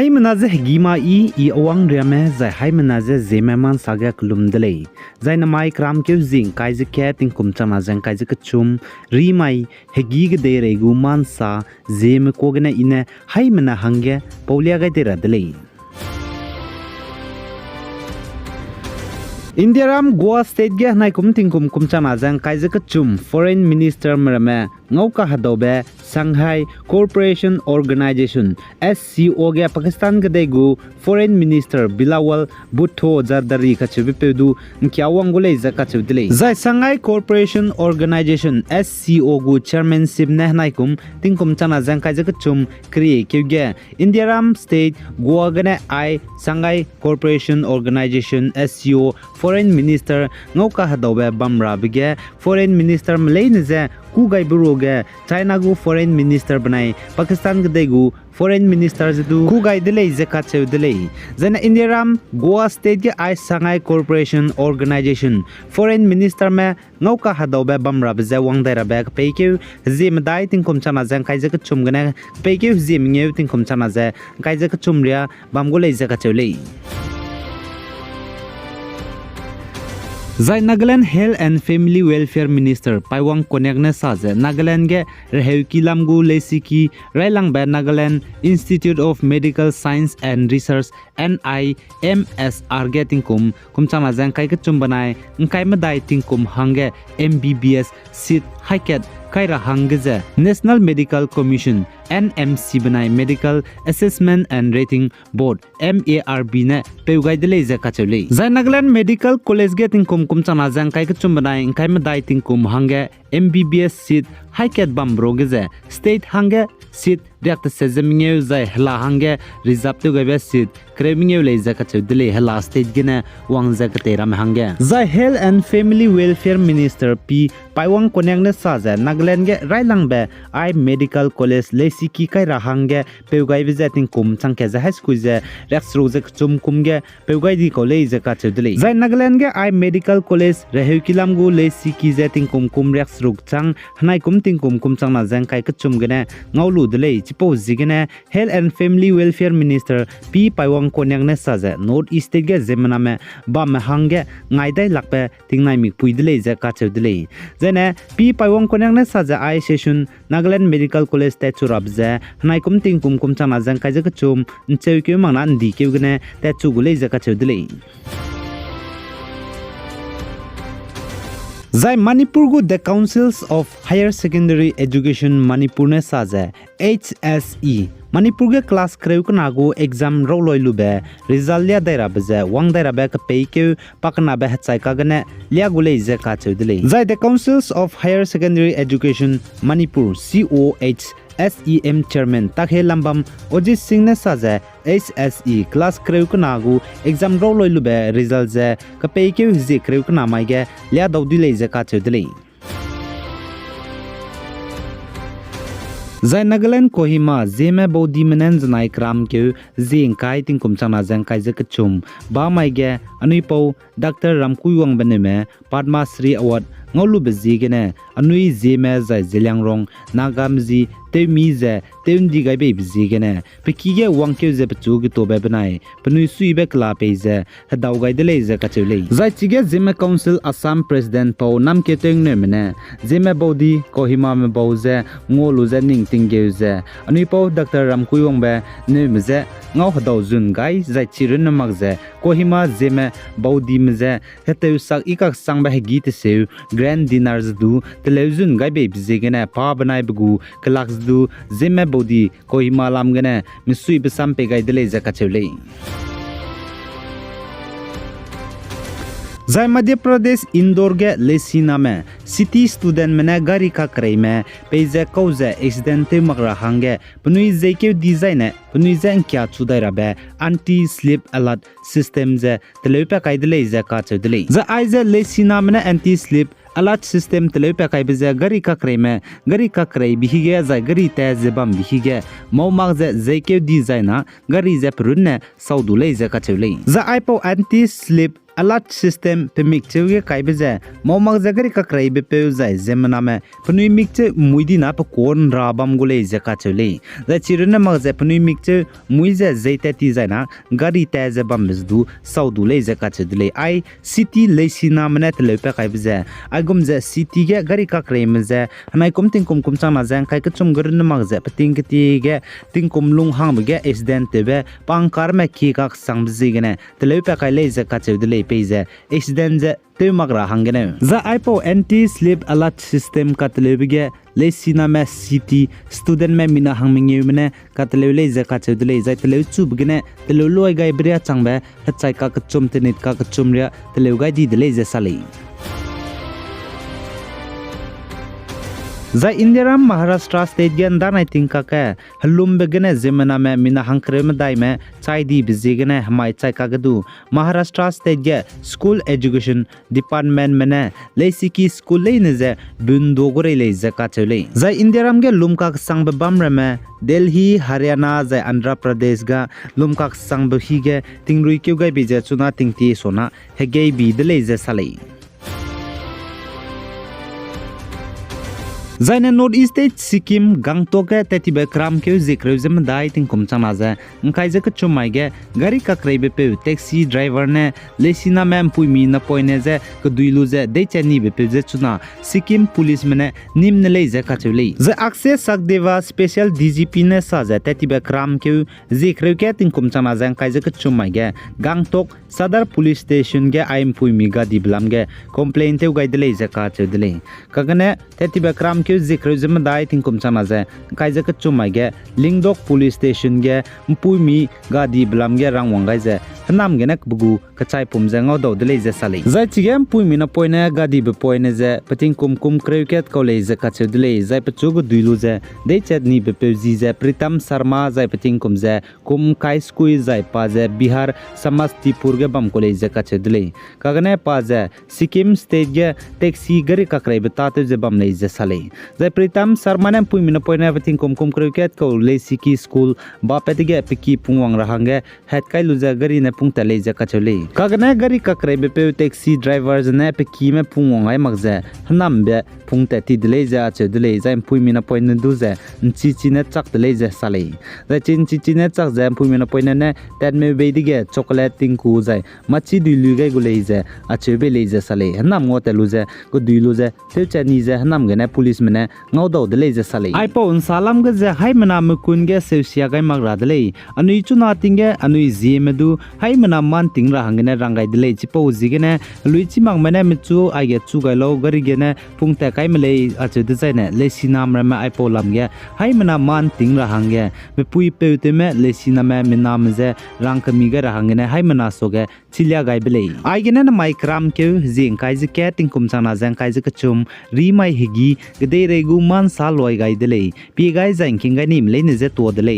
hai menaze gima i awang riame zai hai menaze zeme man saga klum delei zai namai kram ke zing kai je ke ting kum chama jang kai je kachum ri mai hegi ge de re gu man sa zeme ko gna ine hai mena hange paulia ga de ra delei India ram Goa state ge nai kum ting kum chama jang kai je kachum foreign minister marame ngauka hadobe Shanghai Cooperation Organization SCO ge Pakistan ge degu foreign minister Bilawal Bhutto Zardari kachubi pedu nkyawang gole za kachudile zai Shanghai Cooperation Organization SCO gu chairmanship ne naikum tingkum chana jang kai kachum kriye kyuge India ram state Goa gane I Shanghai Cooperation Organization SCO foreign minister ngauka hadobe bamra bige foreign minister malay ne ku gai buroge China gu foreign minister banai Pakistan gde gu foreign minister du ku gai delei zakat cheu delei zana India ram Goa state ge I Shanghai Cooperation Organization foreign minister me ngauka hadobe bamra bze wang daira bek peike zim dai ting kom chana jang kai zak chum gane peike zim ngeu ting kom chana za kai zak chum ria bam go lei zakat cheu lei Zai Nagaland Health and Family Welfare Minister Paiwang Konekne Saze Nagaland ge Reheuki Lamgu Lesiki Railang ba Nagaland Institute of Medical Science and Research NIMSR ge tingkum kumchama jang kai ka chumbanai ngkai ma dai tingkum hange MBBS seat haiket kaira hangge National Medical Commission NMC banai Medical Assessment and Rating Board MARB ne peugai dele za kachole Zai Nagaland Medical College ge tingkum kumchama jang kai ka chumbanai ngkai ma dai tingkum hange MBBS seat haiket bambro ge state hange seat Dr. Sezemingeu zai hela hange reserve to gabe seat kremingeu le za kachudile hela state gina wangza kateram hange zai Health and Family Welfare Minister P Paiwang Konekne Saza Nagaland ge railang be I Medical College lesiki kai rahange peugai vizating kum changke za high school ze rexro ze chum kumge peugai di college za kachudile zai Nagaland ge I Medical College reheukilam gu lesiki ze ting kum rexro chang hanai kum ting kum chang na jang kai kachum gene ngaulu dile Chipo Zigene Health and Family Welfare Minister P Paiwang Konekne Saza North East ge zemana me ba me hange ngaidai lakpe tingnai mi puidile za kachudile zene P Paiwang Konekne Saza I session Nagaland Medical College te churabze hanai kum ting kum chana jang kai ka chum ncheu mangna ndi keugene te chugule za kachudile Zai Manipur gu the Councils of Higher Secondary Education Manipur ne saza HSE Manipur ge class kreu kana gu exam roloi lube result lia daira beze wang daira ba ka peike pakna ba hachai ka gane lia gule je ka chudile Zai the Councils of Higher Secondary Education Manipur COH SEM Chairman Takhe Lambam Ojit Singh ne saza HSE class kreu kana gu exam roloi lube result je ka peike je kreu kana mai ge lia daudi le je ka chudile Zai Nagaland Kohima Zeme Baudi menen zanai kram ke zing kai ting kum chana jang kai je kachum ba mai ge anui pau Dr. Ramkuiwangbe ne me Padma Shree Award ngolu bezi gene anui zeme zai zilang rong Naga mzi te mi ze te undi gai be bezi gene peki ge wangke ze pchu ge to be banai panui sui be kla pe ze hadau gai de le ze kachule zai chige Zeme Council Assam President pau nam ke teng ne mene Zeme Baudi Kohima me bau ze ngolu ze ning ting ge ze anui pau Dr. Ramkuiwangbe ne me ze ngau hadau zun gai zai chirin na mag ze Kohima Zeme Baudi me ze heteu sak ikak sang ba hegi te se grand dinners du television gai be bezi gene pa banai bugu klaks du Zeme Baudi Kohima lam gene misui besam pe gai dele zakachule Zai Madhya Pradesh Indore ge lesina me city student mena gari ka krai me peize kauze accident te magra hange punui zeke design punui zang kya chudai rabe anti slip alert system ze telepa kai dele za ka chudle za aize lesina mena anti slip alert system telepa kai beze gari ka krai bihige za gari te zebam bihige maumag ze zeke design gari ze prunne saudule za ka chule za aipo anti slip alert system pe mikche ge kai be je momak jagari ka krai be pe jai zemna me pnui mikche muidi na pa kon rabam gule je ka chule za chirna mag je pnui mikche muije zaita ti zaina gari ta je bam du saudu le je ka chule ai city le sina mane te le pe kai be je ai gum je city ge gari ka krai me je hanai kum ting kum chang na jang kai ka chum gar na mag je pating ki ti ge ting kum lung hang be ge accident te be pang kar me ki ka sang be je ne te le pe kai le je ka chule pe je accident je te magra hangene za ipo anti slip alert system katlebige le sina me city student me mina hangminge mene katlele za kachudle za tele chubgne tele loi gai bria changbe hachai ka kachum tenit ka kachumria tele gai di dele za sali za Indiaram Maharashtra state ge andar I think ka halum begene zemana me mina hankre me dai me chai di bizigene hamai chai ka gadu Maharashtra state ge school education department mene leisiki school le ne ze bundo gore le ze ka chele za Indiaram ge lumka sang be bam me Delhi Haryana za Andhra Pradesh ga lumka sang be hi ge tingrui kyu ga bi je chuna tingti sona hege bi de le ze salai Zaina North East State Sikkim Gangtok ke tetibe kram ke zikre zem dai ting kum chana za ngai je ka chumai ge gari ka krebe pe taxi driver ne lesina mem pui mi na poine ze ka duilu ze de chani be pe ze chuna Sikkim police mene nim ne le ze ka chule ze akse sakdeva special DGP ne sa za tetibe kram ke zikre ke ting kum chana za ngai je ka chumai ge Gangtok Sadar Police Station ge aim pui mi ga diblam ge complaint te gai de le ze ka chudle kagane tetibe kram zikre zem dai ting kum chana za kai za ka chumai ge Lingdok Police Station ge mpui mi ga di blam ge rangwang gai za nam ge nak bugu ka chai pum za ngau do de le za sali za chigem pui mi na poine ga di be poine za pating kum kreuket ko le za ka chudle za pa chug duilu za de chat ni be pe ji za Pritam Sharma za pating kum za kum kai skui za pa za Bihar Samastipur ge bam ko le za ka chudle kagane pa za Sikkim state ge taxi gari ka krai be ta te je bam le za sali Zai Pritam Sharma ne pui mina poina everything kum cricket ko lesiki school ba petige piki pungwang rahange het kai luza gari ne pungta leja ka chole kagna gari ka krebe pe taxi drivers ne piki me pungwang ai magza hanam be pungta ti deleja che dele zai pui mina poina duza nchi chi ne chak deleja sale zai chi ne chak zai pui mina poina ne tat me be dige chocolate tinku zai machi dilu gai guleja ache be leja sale hanam ngote luza go diluza te chani za hanam ge ne police mene ngau do de le je sale ai po un salam ge je hai mana mukun ge seusia gai magra de le anui chuna tinge anui zeme du hai mana man ting ra hangene rangai de le chi po ji ge ne lui chi mang mene michu ai ge chu gai lo gari ge ne pung ta kai mele achu de zai ne le sinam ra ma ai po lam ge hai mana man ting ra hangge me pui pe te me le sinam me nam je rang ka mi ge ra hangene hai mana so ge chilia gai bele ai ge ne mai kram ke jing kai je ke ting kum chana jang kai je ka chum ri mai higi gede regu man saloi gai dele pi gai jang king gai nim le ne je to dele